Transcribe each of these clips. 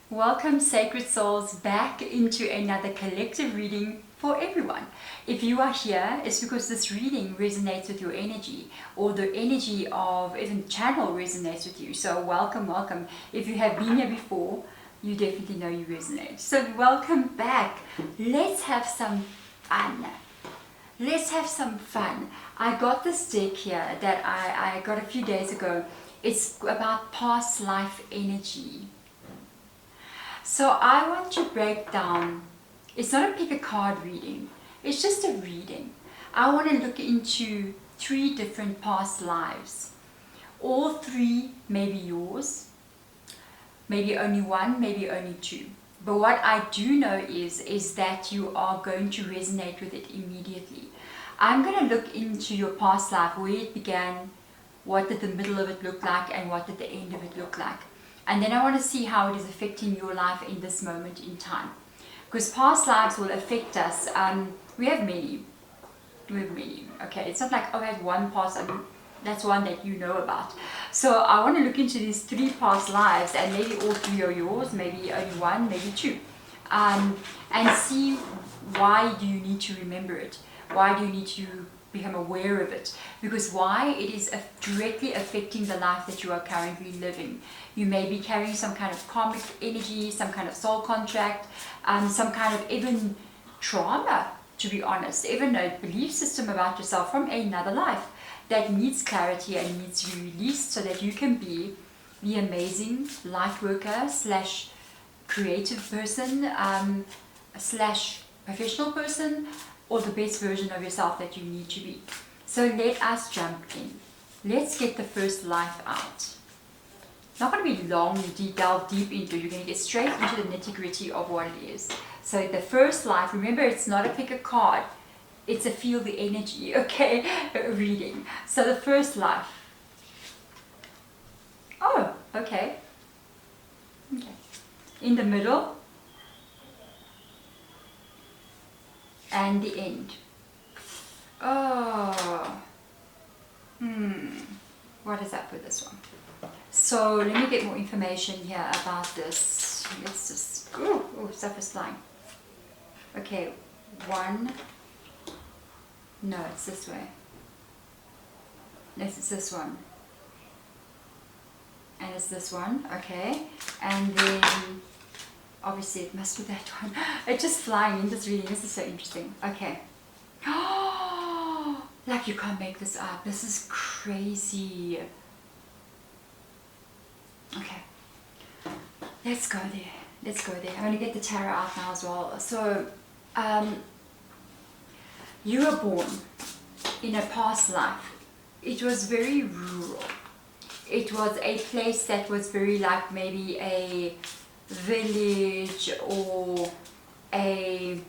Welcome, sacred souls, back into another collective reading for everyone. If you are here, it's because this reading resonates with your energy, or the energy of even the channel resonates with you. So welcome, welcome. If you have been here before, you definitely know you resonate. So welcome back. Let's have some fun. Let's have some fun. I got this deck here that I got a few days ago. It's about past life energy. So I want to break down, it's not a pick a card reading, it's just a reading. I want to look into 3 different past lives. All 3 may be yours, maybe only 1, maybe only 2. But what I do know is that you are going to resonate with it immediately. I'm going to look into your past life, where it began, what did the middle of it look like, and what did the end of it look like. And then I want to see how it is affecting your life in this moment in time. Because past lives will affect us. We have many. Okay, it's not like, oh, I had one past, that's one that you know about. So I want to look into these 3 past lives, and maybe all 3 are yours, maybe only 1, maybe 2. And see, why do you need to remember it? Why do you need to become aware of it? Because why it is directly affecting the life that you are currently living. You may be carrying some kind of karmic energy, some kind of soul contract, some kind of even trauma, to be honest, even a belief system about yourself from another life that needs clarity and needs to be released, so that you can be the amazing light worker slash creative person slash professional person, or the best version of yourself that you need to be. So let us jump in. Let's get the first life out. Not going to be long, delve deep into it. You're going to get straight into the nitty-gritty of what it is. So the first life, remember, it's not a pick a card. It's a feel the energy, okay, reading. So the first life. Oh, okay. Okay. In the middle. And the end. Oh. What is up with this one? So let me get more information here about this. Let's just, stuff is flying. Okay, 1. No, it's this way. Yes, it's this one. And it's this one, okay. And then obviously it must be that one. It's just flying in this reading. This is so interesting. Okay. Like, you can't make this up. This is crazy. Okay. Let's go there. Let's go there. I'm going to get the tarot out now as well. So, you were born in a past life. It was very rural. It was a place that was very like maybe a village, or a,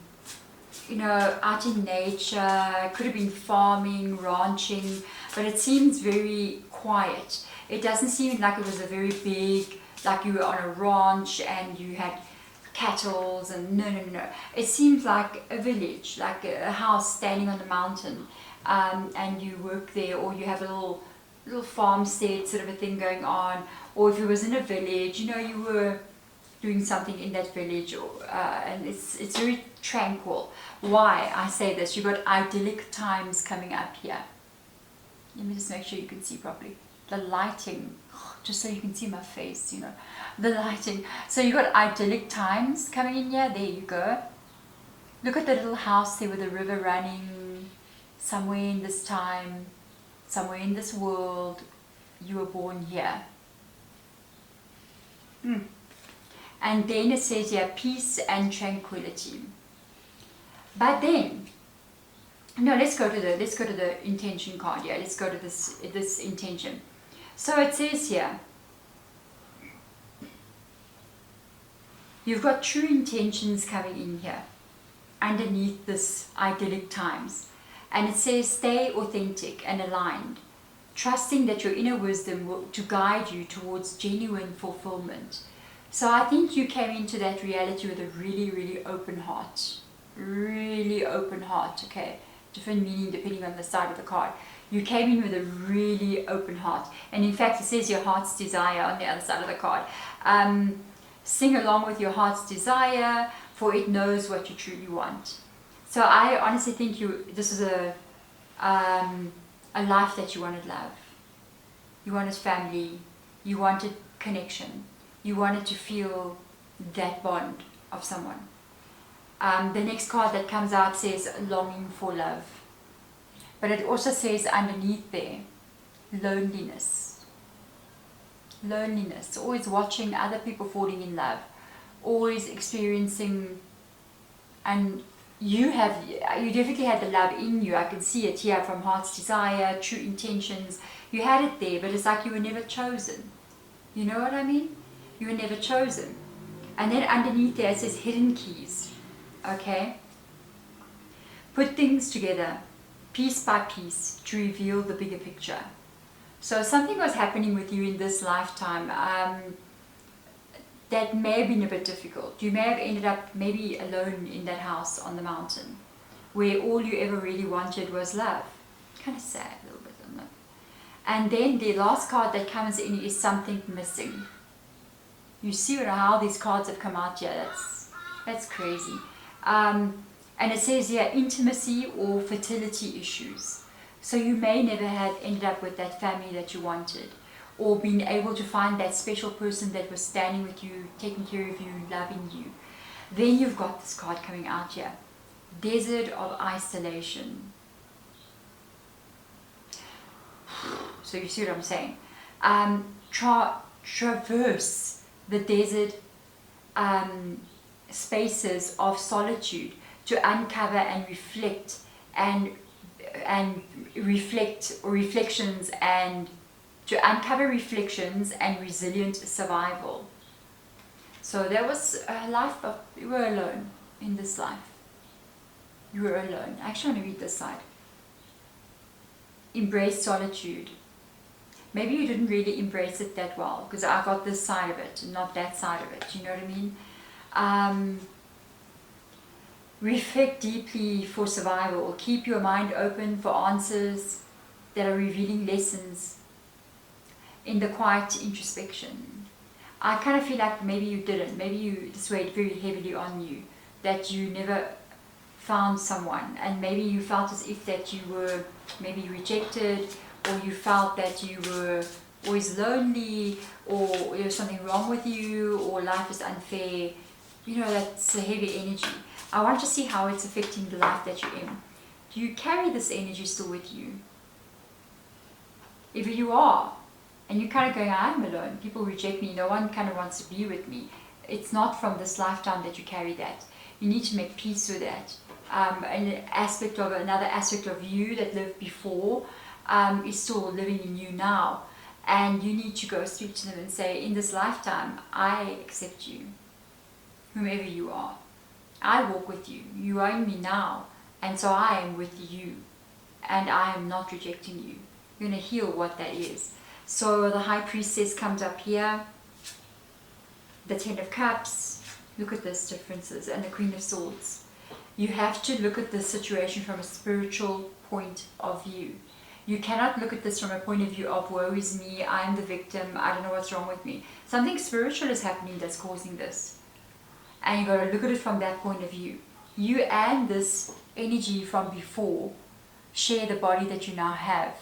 out in nature. Could have been farming, ranching, but it seems very quiet. It doesn't seem like it was a very big, like you were on a ranch and you had cattle, and no. It seems like a village, like a house standing on the mountain, and you work there, or you have a little farmstead sort of a thing going on. Or if it was in a village, you were doing something in that village, or, and it's very tranquil. Why I say this, you've got idyllic times coming up here. Let me just make sure you can see properly. The lighting, just so you can see my face, the lighting. So you've got idyllic times coming in here. There you go. Look at the little house there with the river running. Somewhere in this time, somewhere in this world, you were born here. And then it says here, peace and tranquility. But then, no, let's go to the intention card. Yeah, let's go to this intention. So it says here, you've got true intentions coming in here underneath this idyllic times. And it says, stay authentic and aligned, trusting that your inner wisdom will to guide you towards genuine fulfillment. So I think you came into that reality with a really, really open heart. Really open heart, okay? Different meaning depending on the side of the card. You came in with a really open heart. And in fact, it says your heart's desire on the other side of the card. Sing along with your heart's desire, for it knows what you truly want. So I honestly think this is a life that you wanted love. You wanted family. You wanted connection. You wanted to feel that bond of someone. The next card that comes out says longing for love. But it also says underneath there, loneliness. Loneliness. Always watching other people falling in love. Always experiencing, and you definitely had the love in you. I can see it here from heart's desire, true intentions. You had it there, but it's like you were never chosen. You know what I mean? You were never chosen. And then underneath there it says hidden keys. Okay? Put things together, piece by piece, to reveal the bigger picture. So something was happening with you in this lifetime that may have been a bit difficult. You may have ended up maybe alone in that house on the mountain, where all you ever really wanted was love. Kind of sad a little bit, isn't it? And then the last card that comes in is something missing. You see how these cards have come out here. That's crazy. And it says here intimacy or fertility issues. So you may never have ended up with that family that you wanted, or been able to find that special person that was standing with you, taking care of you, loving you. Then you've got this card coming out here. Desert of isolation. So you see what I'm saying? Traverse the desert spaces of solitude to uncover and reflect reflections and to uncover reflections and resilient survival. So there was a life of, you were alone in this life. You were alone. I actually want to read this side. Embrace solitude. Maybe you didn't really embrace it that well, because I got this side of it, not that side of it. You know what I mean? Reflect deeply for survival. Keep your mind open for answers that are revealing lessons in the quiet introspection. I kind of feel like maybe you didn't. Maybe this weighed very heavily on you, that you never found someone, and maybe you felt as if that you were maybe rejected, or you felt that you were always lonely, or there was something wrong with you, or life is unfair. You know, that's a heavy energy. I want to see how it's affecting the life that you're in. Do you carry this energy still with you? If you are, and you're kind of going, I'm alone, people reject me, no one kind of wants to be with me, it's not from this lifetime that you carry that. You need to make peace with that. Another aspect of you that lived before is still living in you now. And you need to go speak to them and say, in this lifetime, I accept you, whomever you are. I walk with you. You are in me now. And so I am with you. And I am not rejecting you. You're going to heal what that is. So the High Priestess comes up here. The Ten of Cups. Look at those differences. And the Queen of Swords. You have to look at this situation from a spiritual point of view. You cannot look at this from a point of view of woe is me, I'm the victim, I don't know what's wrong with me. Something spiritual is happening that's causing this. And you've got to look at it from that point of view. You and this energy from before share the body that you now have.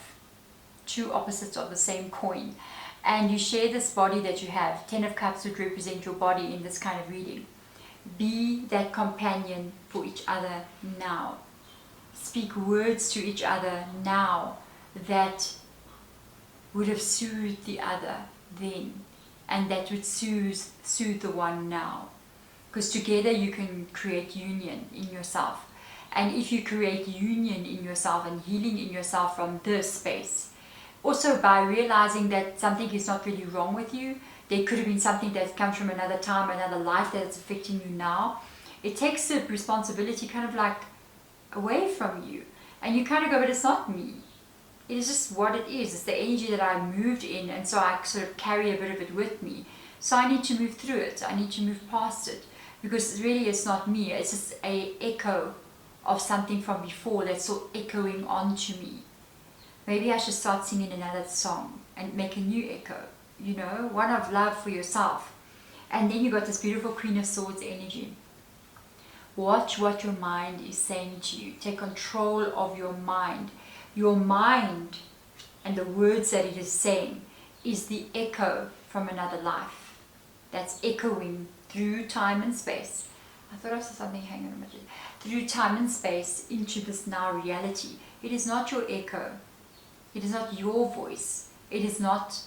Two opposites of the same coin. And you share this body that you have. 10 of Cups would represent your body in this kind of reading. Be that companion for each other now. Speak words to each other now that would have soothed the other then, and that would soothe the one now. Because together you can create union in yourself. And if you create union in yourself and healing in yourself from this space, also by realizing that something is not really wrong with you, there could have been something that comes from another time, another life that's affecting you now, it takes the responsibility kind of like away from you. And you kind of go, but it's not me. It is just what it is. It's the energy that I moved in, and so I sort of carry a bit of it with me. So I need to move through it. I need to move past it. Because really it's not me. It's just an echo of something from before that's still echoing onto me. Maybe I should start singing another song and make a new echo. You know, one of love for yourself. And then you got this beautiful Queen of Swords energy. Watch what your mind is saying to you. Take control of your mind. Your mind and the words that it is saying is the echo from another life that's echoing through time and space. I thought I saw something, hang on a minute. Through time and space into this now reality. It is not your echo. It is not your voice. It is not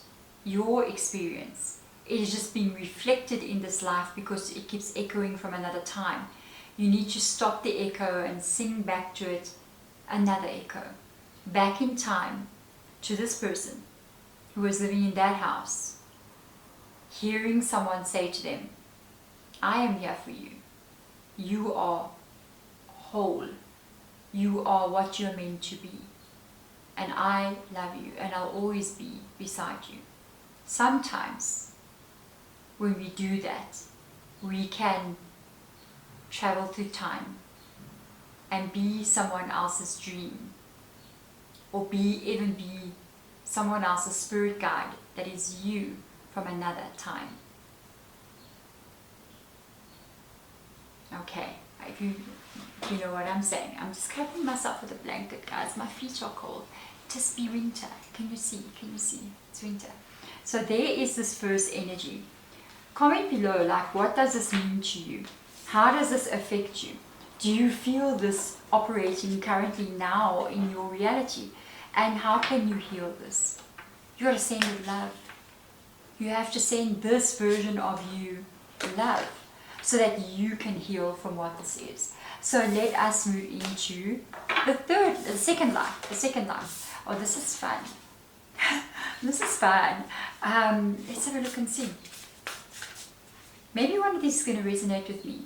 your experience. It is just being reflected in this life because it keeps echoing from another time. You need to stop the echo and sing back to it another echo. Back in time to this person who was living in that house. Hearing someone say to them, I am here for you. You are whole. You are what you're meant to be. And I love you and I'll always be beside you. Sometimes when we do that, we can travel through time and be someone else's dream, or even be someone else's spirit guide that is you from another time. Okay, if you know what I'm saying. I'm just covering myself with a blanket, guys. My feet are cold. Just be winter. Can you see? Can you see? It's winter. So there is this first energy. Comment below, like, what does this mean to you? How does this affect you? Do you feel this operating currently now in your reality? And how can you heal this? You got to send it love. You have to send this version of you love so that you can heal from what this is. So let us move into the second life. Oh, this is fun. This is fun. Let's have a look and see. Maybe one of these is going to resonate with me.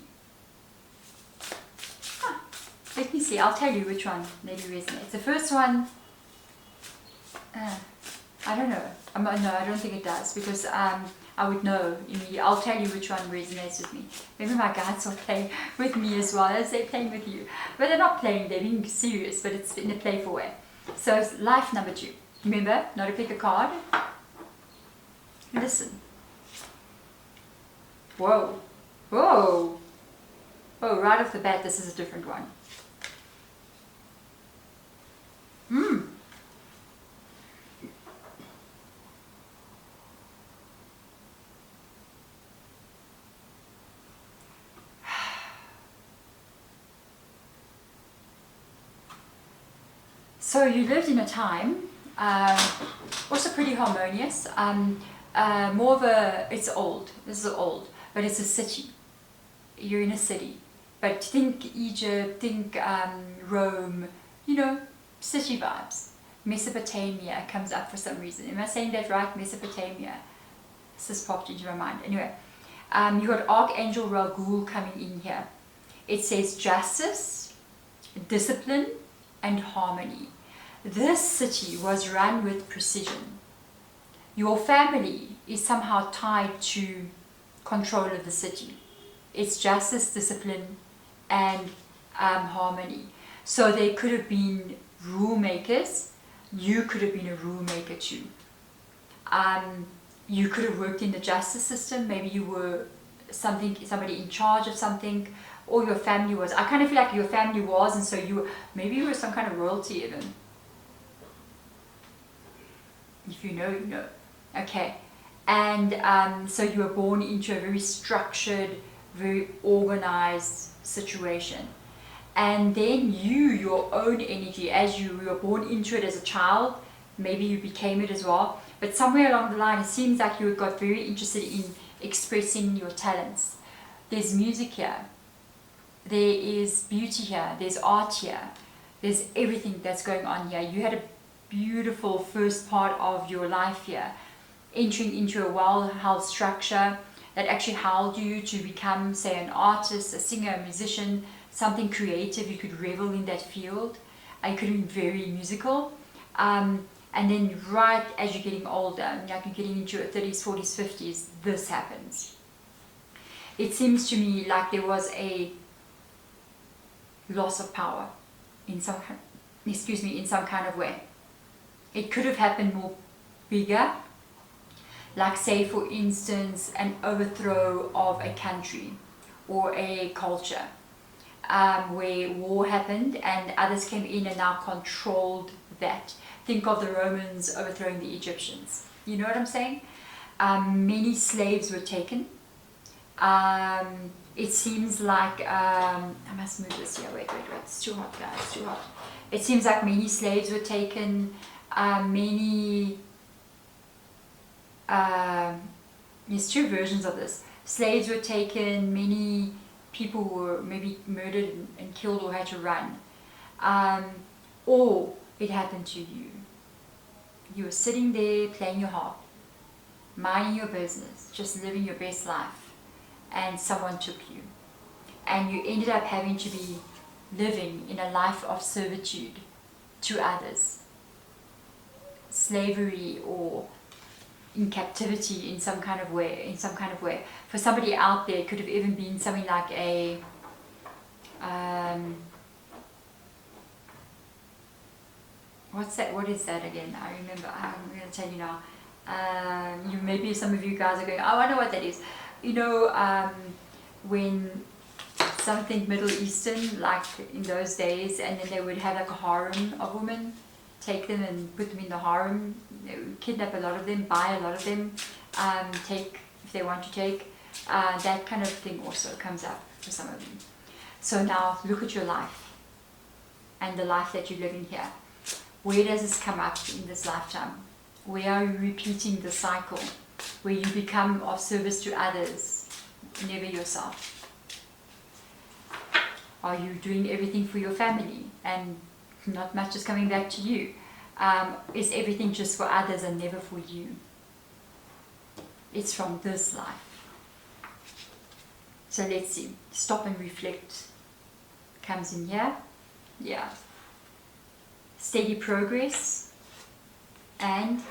Let me see. I'll tell you which one maybe resonates. The first one, I don't know. No, I don't think it does, because I would know immediately. I'll tell you which one resonates with me. Maybe my guides are playing with me as well as they're playing with you. But they're not playing, they're being serious, but it's in a playful way. So it's life number 2. Remember, not to pick a card. Listen. Whoa. Whoa. Oh, right off the bat, this is a different one. So you lived in a time, also pretty harmonious, more of a, it's old, this is old, but it's a city. You're in a city, but think Egypt, think Rome, you know, city vibes. Mesopotamia comes up for some reason. Am I saying that right? Mesopotamia. This just popped into my mind. Anyway, you got Archangel Raguel coming in here. It says justice, discipline, and harmony. This city was run with precision. Your family is somehow tied to control of the city. It's justice, discipline, and harmony. So they could have been rule makers. You could have been a rule maker too. You could have worked in the justice system. Maybe you were somebody in charge of something, or your family was. I kind of feel like your family was, and so maybe you were some kind of royalty even. If you know, you know. Okay. And so you were born into a very structured, very organized situation. And then your own energy, as you were born into it as a child, maybe you became it as well. But somewhere along the line, it seems like you got very interested in expressing your talents. There's music here. There is beauty here. There's art here. There's everything that's going on here. You had a beautiful first part of your life here, entering into a well-held structure that actually held you to become, say, an artist, a singer, a musician, something creative. You could revel in that field. You could be very musical. And then right as you're getting older, like you're getting into your 30s, 40s, 50s, this happens. It seems to me like there was a loss of power in some kind of way. It could have happened more bigger. Like say for instance an overthrow of a country or a culture, where war happened and others came in and now controlled that. Think of the Romans overthrowing the Egyptians. You know what I'm saying? Many slaves were taken. It seems like, I must move this here, wait, it's too hot guys, it's too hot. It seems like many slaves were taken, there's two versions of this. Slaves were taken, many people were maybe murdered and killed or had to run. Or it happened to you. You were sitting there playing your harp, minding your business, just living your best life, and someone took you. And you ended up having to be living in a life of servitude to others. Slavery or in captivity in some kind of way, For somebody out there, it could have even been something like a what is that again? I remember, I'm going to tell you now. Maybe some of you guys are going, oh, I know what that is. You know, when something Middle Eastern, like in those days, and then they would have like a harem of women, take them and put them in the harem, they would kidnap a lot of them, buy a lot of them, take if they want to take. That kind of thing also comes up for some of you. So now look at your life and the life that you live in here. Where does this come up in this lifetime? Where are you repeating the cycle? Where you become of service to others, never yourself? Are you doing everything for your family and not much is coming back to you? Is everything just for others and never for you? It's from this life. So let's see. Stop and reflect comes in here. Yeah. Steady progress and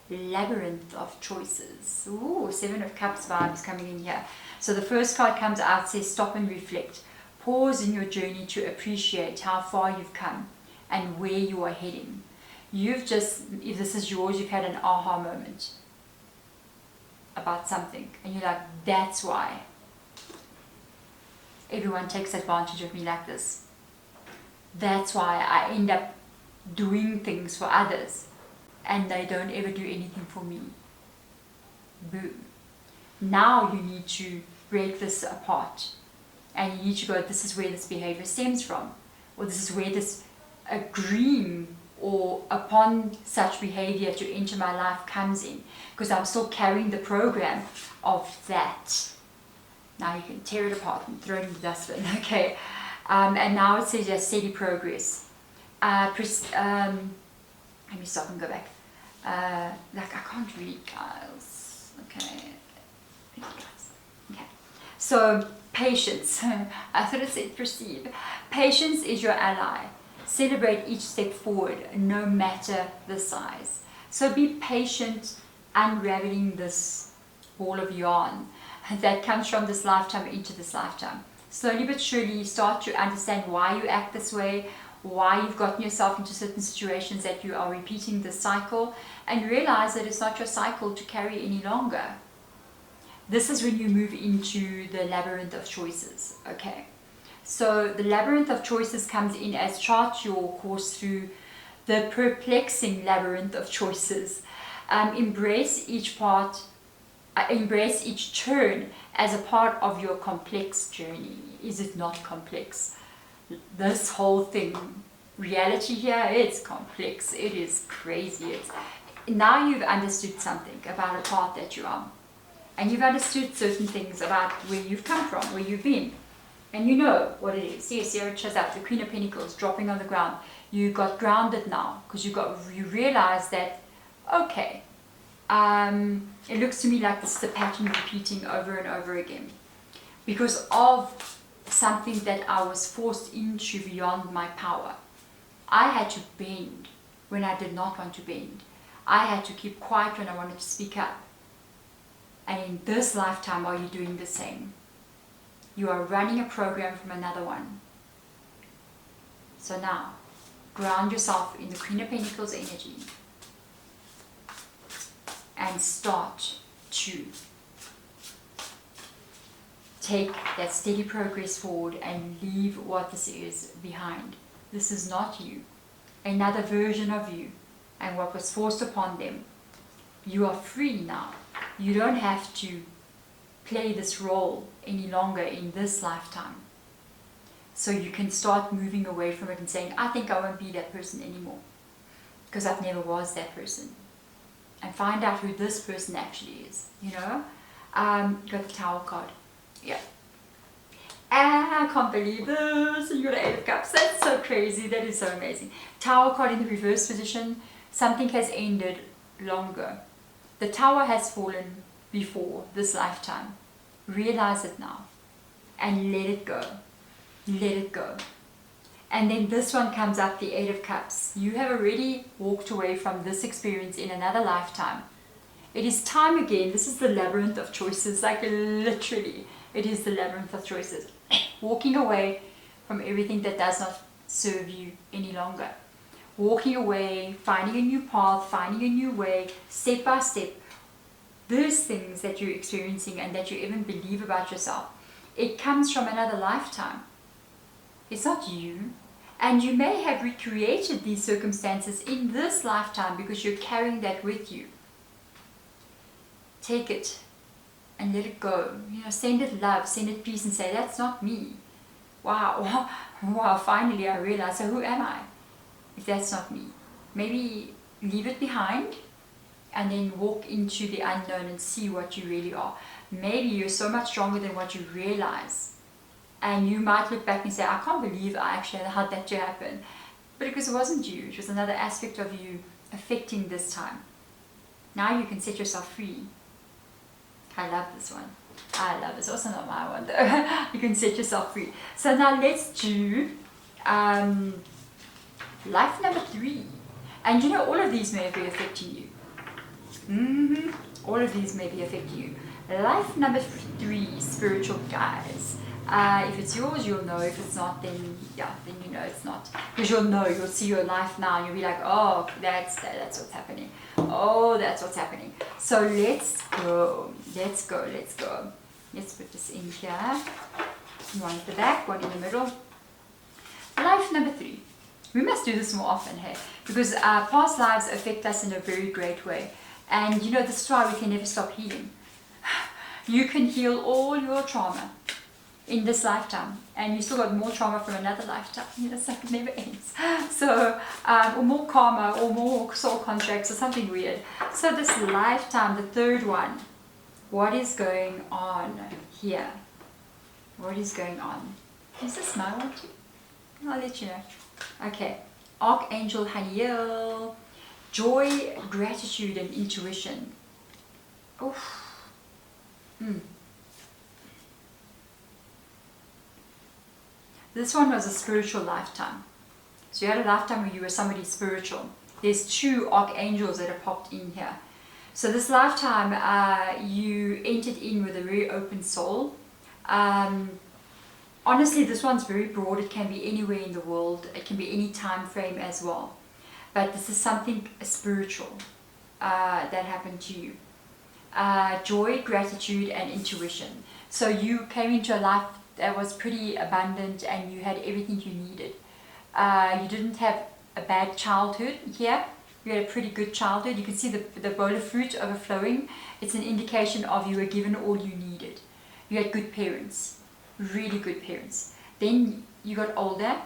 labyrinth of choices. Ooh, 7 of Cups vibes coming in here. So the first card comes out, says stop and reflect. Pause in your journey to appreciate how far you've come and where you are heading. You've just, if this is yours, you've had an aha moment about something and you're like, that's why everyone takes advantage of me like this. That's why I end up doing things for others and they don't ever do anything for me. Boom. Now you need to break this apart and you need to go, this is where this behavior stems from, or this is where this agreeing or upon such behavior to enter my life comes in, because I'm still carrying the program of that. Now you can tear it apart and throw it in the dustbin. Okay. And now it says yes, steady progress. Let me stop and go back. Like I can't read, guys. Okay. Okay. So patience. I thought it said perceive. Patience is your ally. Celebrate each step forward, no matter the size. So be patient, unraveling this ball of yarn that comes from this lifetime into this lifetime. Slowly but surely you start to understand why you act this way, why you've gotten yourself into certain situations that you are repeating this cycle, and realize that it's not your cycle to carry any longer. This is when you move into the labyrinth of choices. Okay, so the labyrinth of choices comes in as chart your course through the perplexing labyrinth of choices. Embrace each turn as a part of your complex journey. Is it not complex? This whole thing, reality here, it's complex. It is crazy. Now you've understood something about a path that you're on. And you've understood certain things about where you've come from, where you've been. And you know what it is. Yes, here it shows up, the Queen of Pentacles dropping on the ground. You got grounded now because you realize that, okay, it looks to me like this is a pattern repeating over and over again. Because of something that I was forced into beyond my power. I had to bend when I did not want to bend. I had to keep quiet when I wanted to speak up. And in this lifetime, are you doing the same? You are running a program from another one. So now, ground yourself in the Queen of Pentacles energy and start to take that steady progress forward and leave what this is behind. This is not you. Another version of you and what was forced upon them. You are free now. You don't have to play this role any longer in this lifetime. So you can start moving away from it and saying, I think I won't be that person anymore because I've never was that person. And find out who this person actually is, you know. Got the Tower card. Yeah. I can't believe this. You got an 8 of Cups. That's so crazy. That is so amazing. Tower card in the reverse position. Something has ended longer. The Tower has fallen before this lifetime. Realize it now. And let it go. Let it go. And then this one comes up, the 8 of Cups. You have already walked away from this experience in another lifetime. It is time again. This is the labyrinth of choices. Like literally, it is the labyrinth of choices. Walking away from everything that does not serve you any longer. Walking away, finding a new path, finding a new way, step by step. Those things that you're experiencing and that you even believe about yourself, it comes from another lifetime. It's not you. And you may have recreated these circumstances in this lifetime because you're carrying that with you. Take it and let it go. You know, send it love, send it peace, and say, that's not me. Wow, wow, finally I realize, so who am I if that's not me? Maybe leave it behind and then walk into the unknown and see what you really are. Maybe you're so much stronger than what you realize. And you might look back and say, I can't believe I actually had that to happen. But because it wasn't you, it was another aspect of you affecting this time. Now you can set yourself free. I love this one. I love it. It's also not my one though. You can set yourself free. So now let's do life number 3. And you know, all of these may be affecting you. All of these may be affecting you. Life number 3, spiritual guys. If it's yours, you'll know. If it's not, then yeah, then you know it's not. Because you'll know, you'll see your life now and you'll be like, oh, that's what's happening. Oh, that's what's happening. So let's go. Let's go. Let's go. Let's put this in here. One at the back, one in the middle. Life number 3. We must do this more often, hey? Because past lives affect us in a very great way. And you know, this is why we can never stop healing. You can heal all your trauma in this lifetime, and you still got more trauma from another lifetime. You know, so it never ends. So, or more karma, or more soul contracts, or something weird. So this lifetime, the 3rd one, what is going on here? What is going on? Is this my one too? I'll let you know. Okay, Archangel Haniel, joy, gratitude, and intuition. Oof. This one was a spiritual lifetime. So you had a lifetime where you were somebody spiritual. There's 2 archangels that have popped in here. So this lifetime, you entered in with a very open soul. Honestly, this one's very broad. It can be anywhere in the world. It can be any time frame as well. But this is something spiritual that happened to you. Joy, gratitude, and intuition. So you came into a life that was pretty abundant and you had everything you needed. You didn't have a bad childhood here. You had a pretty good childhood. You can see the bowl of fruit overflowing. It's an indication of you were given all you needed. You had good parents, really good parents. Then you got older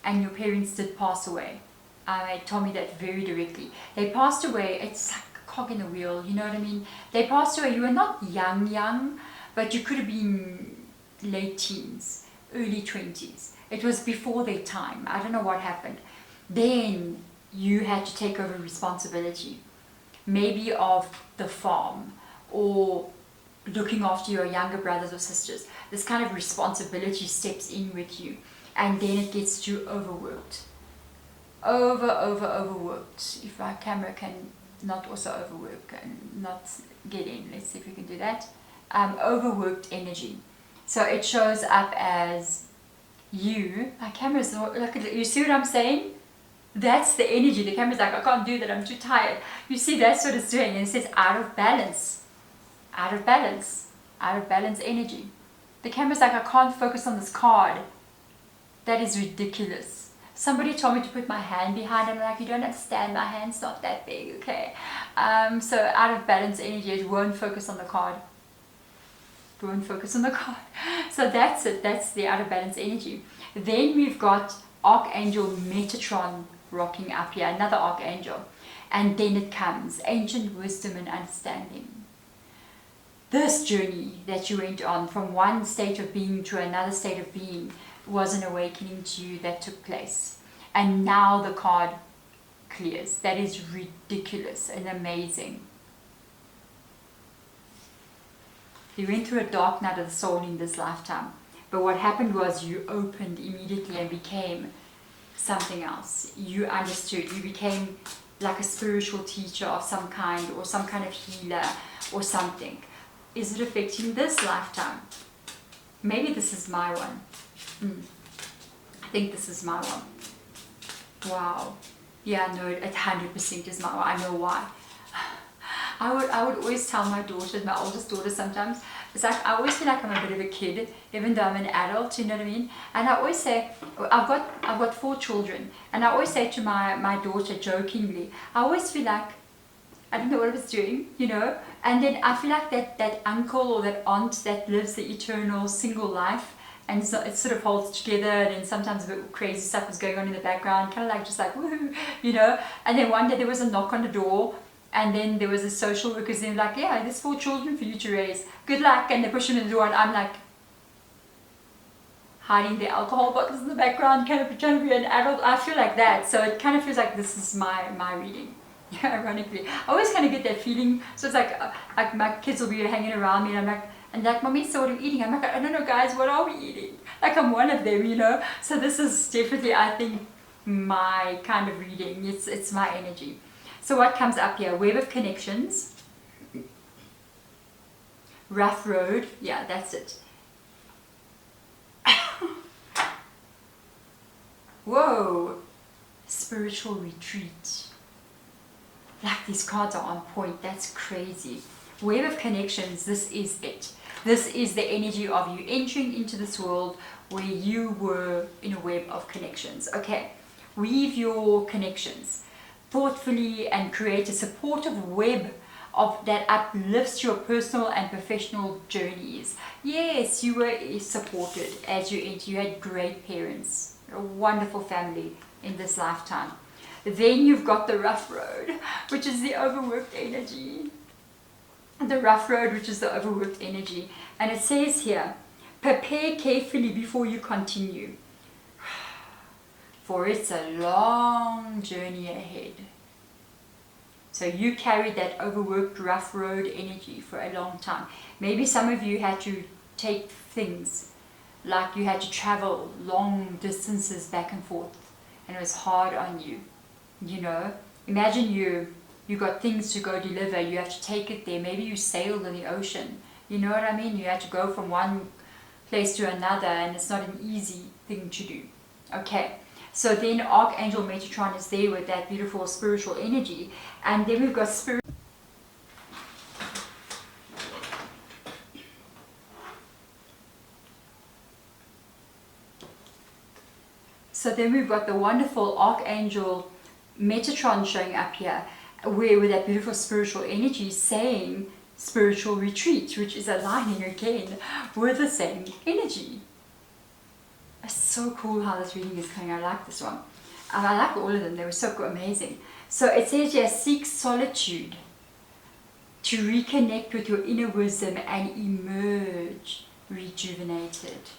and your parents did pass away. They told me that very directly. They passed away. It's like a cog in the wheel, you know what I mean? They passed away. You were not young, but you could have been late teens, early 20s. It was before their time. I don't know what happened. Then you had to take over responsibility, maybe of the farm or looking after your younger brothers or sisters. This kind of responsibility steps in with you, and then it gets too overworked. Overworked. If my camera can not also overwork and not get in, let's see if we can do that. Overworked energy. So it shows up as you. My camera's not, look at it. You see what I'm saying? That's the energy. The camera's like, I can't do that, I'm too tired. You see, that's what it's doing. And it says out of balance. out of balance energy. The camera's like, I can't focus on this card. That is ridiculous. Somebody told me to put my hand behind. I'm like, you don't understand, my hand's not that big, okay? So out of balance energy, it won't focus on the card. It won't focus on the card. So that's it, that's the out of balance energy. Then we've got Archangel Metatron rocking up here, another Archangel. And then it comes, ancient wisdom and understanding. This journey that you went on from one state of being to another state of being was an awakening to you that took place. And now the card clears. That is ridiculous and amazing. You went through a dark night of the soul in this lifetime. But what happened was you opened immediately and became something else. You understood. You became like a spiritual teacher of some kind, or some kind of healer or something. Is it affecting this lifetime? Maybe this is my one. I think this is my one. Wow. Yeah, no, it 100% is my one. I know why. I would always tell my daughter, my oldest daughter sometimes, it's like, I always feel like I'm a bit of a kid, even though I'm an adult, you know what I mean? And I always say, I've got 4 children, and I always say to my daughter jokingly, I always feel like, I don't know what I was doing, you know? And then I feel like that uncle or that aunt that lives the eternal single life, and so it sort of holds together, and sometimes a bit crazy stuff is going on in the background, kind of like just like, woohoo, you know? And then one day there was a knock on the door, and then there was a social worker, and like, yeah, there's 4 children for you to raise. Good luck. And they push him in the door, and I'm like, hiding the alcohol bottles in the background, kind of pretend to be an adult. I feel like that. So it kind of feels like this is my reading. Yeah, ironically. I always kind of get that feeling. So it's like my kids will be hanging around me, and I'm like, Mommy, so what are we eating? I'm like, I don't know, guys, what are we eating? Like, I'm one of them, you know? So this is definitely, I think, my kind of reading. It's my energy. So what comes up here? Web of connections. Rough road. Yeah, that's it. Whoa. Spiritual retreat. Like, these cards are on point. That's crazy. Web of connections. This is it. This is the energy of you entering into this world where you were in a web of connections. Okay. Weave your connections thoughtfully and create a supportive web of that uplifts your personal and professional journeys. Yes, you were supported as you enter. You had great parents, a wonderful family in this lifetime. Then you've got the rough road, which is the overworked energy. The rough road, which is the overworked energy. And it says here, prepare carefully before you continue, for it's a long journey ahead. So you carried that overworked rough road energy for a long time. Maybe some of you had to take things, like you had to travel long distances back and forth, and it was hard on you, you know. Imagine you got things to go deliver, you have to take it there. Maybe you sailed in the ocean, you know what I mean? You had to go from one place to another, and it's not an easy thing to do. Okay. So then Archangel Metatron is there with that beautiful spiritual energy. And then we've got spirit. So then we've got the wonderful Archangel Metatron showing up here, where with that beautiful spiritual energy saying spiritual retreat, which is aligning again with the same energy. It's so cool how this reading is coming. I like this one. I like all of them. They were so amazing. So it says here, seek solitude to reconnect with your inner wisdom and emerge rejuvenated.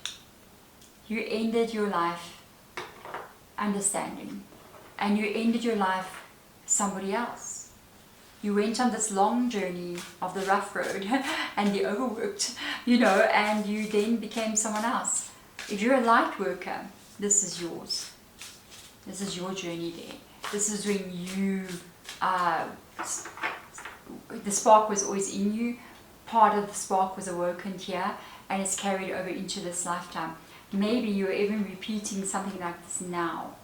You ended your life understanding, and you ended your life somebody else. You went on this long journey of the rough road and the overworked, you know, and you then became someone else. If you're a light worker, this is yours. This is your journey there. This is when you, the spark was always in you. Part of the spark was awoken here, and it's carried over into this lifetime. Maybe you're even repeating something like this now.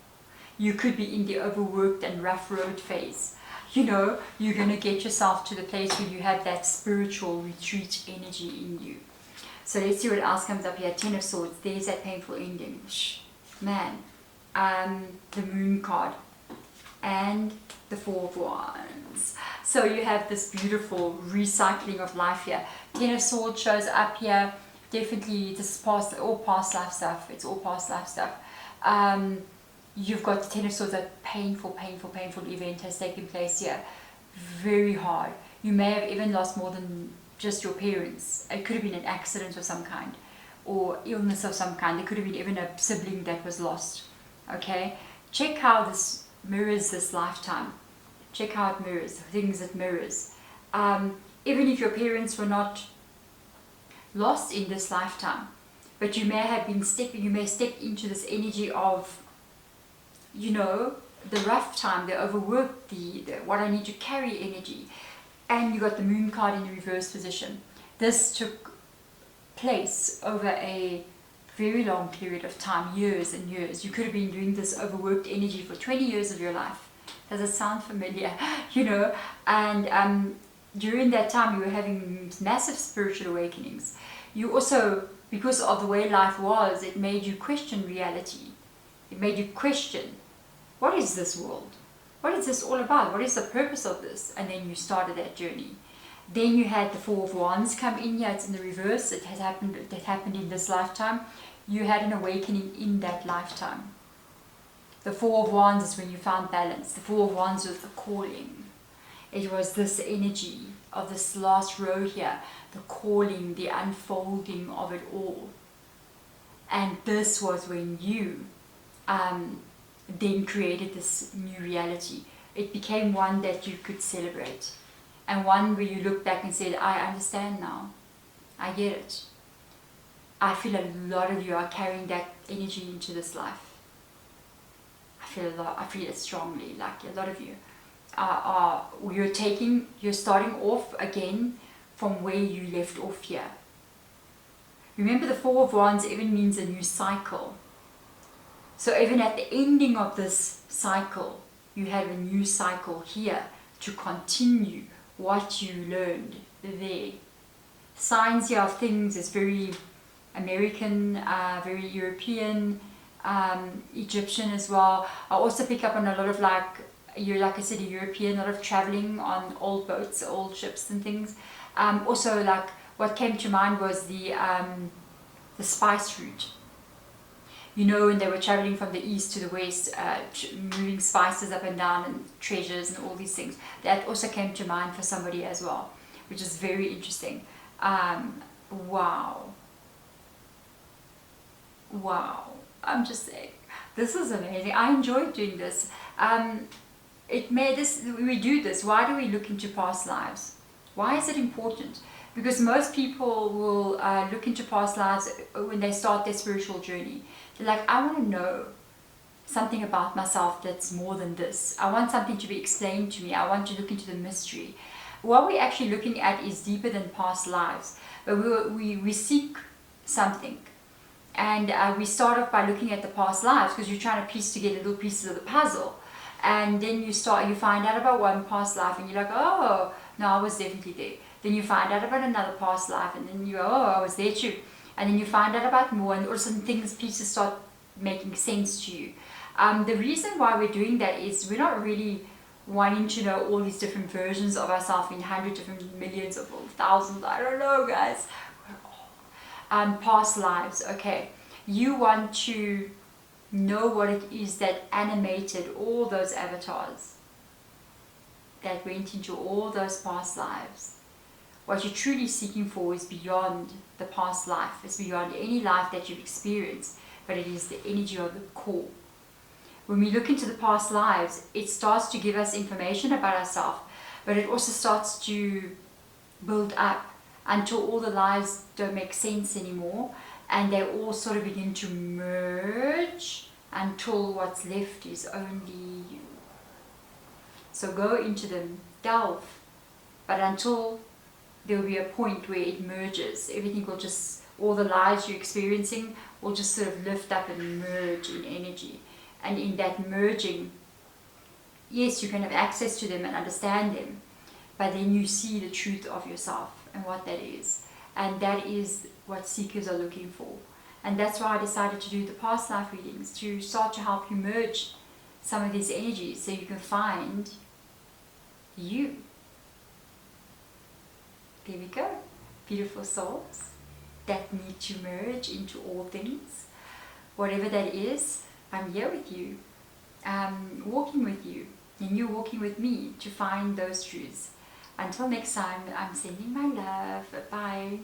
You could be in the overworked and rough road phase. you're going to get yourself to the place where you have that spiritual retreat energy in you. So let's see what else comes up here. Ten of Swords. There's that painful ending. Man. The Moon card. And the Four of Wands. So you have this beautiful recycling of life here. Ten of Swords shows up here. Definitely this is all past life stuff. It's all past life stuff. You've got the Ten of Swords, that painful event has taken place here. Very hard. You may have even lost more than just your parents. It could have been an accident of some kind, or illness of some kind. There could have been even a sibling that was lost. Okay? Check how this mirrors this lifetime. Check how it mirrors, things it mirrors. Even if your parents were not lost in this lifetime, but you may have been you may step into this energy of, the rough time, the overworked, the what I need to carry energy. And you got the Moon card in the reverse position. This took place over a very long period of time, years and years. You could have been doing this overworked energy for 20 years of your life. Does it sound familiar? And during that time you were having massive spiritual awakenings. You also, because of the way life was, it made you question reality. It made you question, what is this world? What is this all about? What is the purpose of this? And then you started that journey. Then you had the Four of Wands come in here. It's in the reverse. It happened in this lifetime. You had an awakening in that lifetime. The Four of Wands is when you found balance. The Four of Wands was the calling. It was this energy of this last row here, the calling, the unfolding of it all. And this was when you then created this new reality. It became one that you could celebrate, and one where you look back and said, I understand now, I get it. I feel a lot of you are carrying that energy into this life. I feel it strongly, like a lot of you you're starting off again from where you left off here. Remember, the Four of Wands even means a new cycle. So even at the ending of this cycle, you have a new cycle here to continue what you learned there. Signs here of things is very American, very European, Egyptian as well. I also pick up on a lot of like I said, a European, a lot of traveling on old boats, old ships and things. Also, like what came to mind was the spice route. When they were traveling from the east to the west, moving spices up and down and treasures and all these things. That also came to mind for somebody as well, which is very interesting. Wow. I'm just saying, this is amazing. I enjoyed doing this. We do this. Why do we look into past lives? Why is it important? Because most people will look into past lives when they start their spiritual journey. They're like, I want to know something about myself that's more than this. I want something to be explained to me. I want to look into the mystery. What we're actually looking at is deeper than past lives. But we seek something. And we start off by looking at the past lives because you're trying to piece together little pieces of the puzzle. And then you find out about one past life and you're like, oh, no, I was definitely there. Then you find out about another past life and then you go, oh, I was there too. And then you find out about more, and all of a sudden pieces start making sense to you. The reason why we're doing that is we're not really wanting to know all these different versions of ourselves in hundreds, different millions of thousands, I don't know, guys. Past lives, okay. You want to know what it is that animated all those avatars that went into all those past lives. What you're truly seeking for is beyond the past life. It's beyond any life that you've experienced, but it is the energy of the core. When we look into the past lives, it starts to give us information about ourselves, but it also starts to build up until all the lives don't make sense anymore, and they all sort of begin to merge until what's left is only you. So go into them, delve, but until there will be a point where it merges, everything will just, all the lives you're experiencing will just sort of lift up and merge in energy. And in that merging, yes, you can have access to them and understand them, but then you see the truth of yourself and what that is. And that is what seekers are looking for. And that's why I decided to do the past life readings, to start to help you merge some of these energies so you can find you. There we go. Beautiful souls that need to merge into all things. Whatever that is, I'm here with you. I'm walking with you, and you're walking with me to find those truths. Until next time, I'm sending my love. Bye.